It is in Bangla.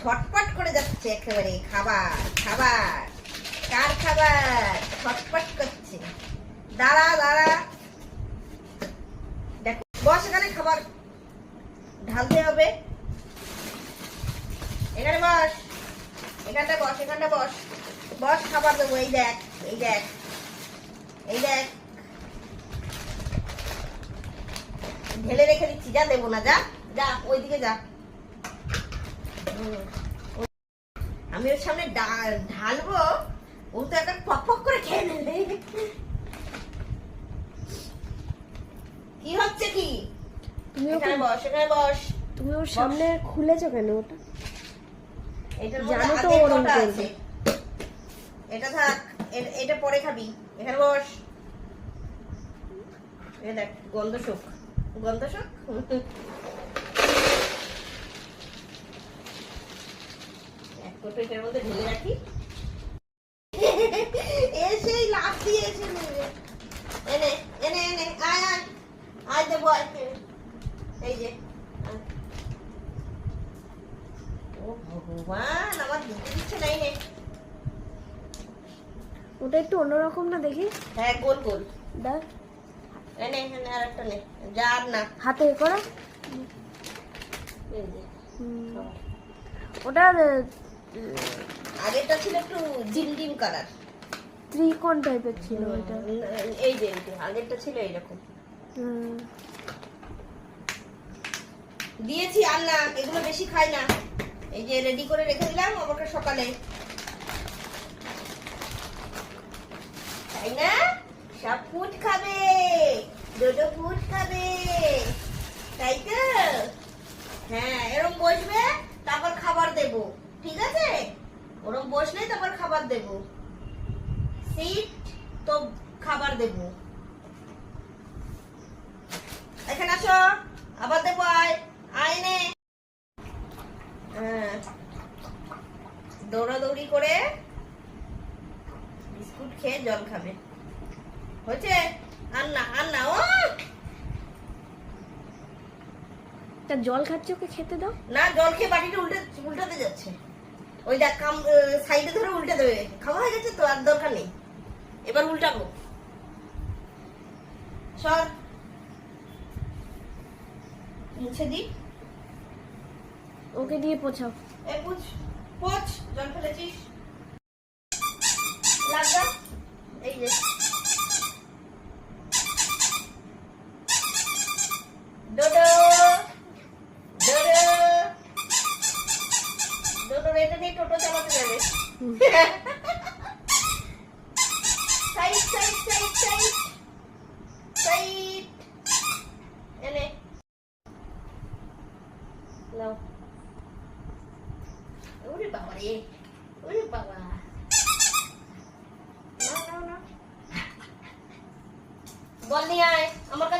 ছটপট করে যাচ্ছে একেবারে। খাবার খাবার, কার খাবার? ছটপট করছে। দাঁড়া দাঁড়া, দেখো বস এখানে, খাবার ঢালতে হবে। এখানে বস, এখানটা বস, এখানটা বস, বস খাবার দেবো। এই দেখ, এই দেখ, এই দেখ, ঢেলে রেখে দিচ্ছি। যা, দেবো না, যা যা, ওইদিকে যা। আমি ওর সামনে ঢালবো, ও তো একটা পক পক করে খেয়ে নেবে। কি হচ্ছে কি? এখানে বস, এখানে বস। তুমি ওর সামনে খুলেছো কেন ওটা? এটার জানো মধ্যে তো আধেক ওরম কটা করবে। আছে। এটা থাক, এটা পরে খাবি। এখানে বস। এ দেখ, গন্ধ শোক, গন্ধ শোক। এক কোটো এটার মধ্যে ঢেলে রাখি। এসেই লাফ দিয়ে এসে নেবে। এনে এনে এনে, আয় আয়, আয় দেবো, আয়। এই যে, ও ভগবান, আমার দিতে দিচ্ছে নাই রে। ওটা একটু অন্যরকম না দেখি? হ্যাঁ, গোল গোল। দেখ, এনে এনে আর একটা নে, যা আর না। হাতে এ করো। এই যে, ওটা আগেরটা ছিল একটু জিম জিম কালার। ত্রিকোণ টাইপের ছিল ওটা। এই যে আগেরটা ছিল এইরকম। দিয়েছি আর না, এগুলো বেশি খাই না। এই যে রেডি করে রেখে দিলাম আমাকে সকালে, তাই না? সব ফুড খাবে, ডোডো ফুড খাবে, তাই তো? হ্যাঁ, এরকম বসবে, তারপর খাবার দেবো, ঠিক আছে? ওরকম বসলে তারপর খাবার দেবো। সিট তো খাবার দেবো। এখানে আসো, আবার দেবো, আয় আয় নে। হ্যাঁ, দৌড়াদৌড়ি করে বিস্কুট খেয়ে জল খাবে। হয়েছে? আর না, আর না। ও তা জল খাচ্ছে, ওকে খেতে দাও। না, জল খেয়ে বাটিটা উল্টাতে যাচ্ছে। ওই দেখ, সাইডে ধরে উল্টে দেবে। খাওয়া হয়ে গেছে তো, আর দরকার নেই। এবার উল্টাবো। সর, মুছে দি। ওকে দিয়ে পোছাও। এই পুছ, পোছ, জল ফেলেছিস, লাগা। এই যে ডোডো, ডোডো, ডোডো এটা দিয়ে টোটো চালাতে যাবে। Side side side side side, এনে নাও। ওরে বাবা রে, ওরে বাবা, না না না, বল নিয়ে আয় আমার কাছে।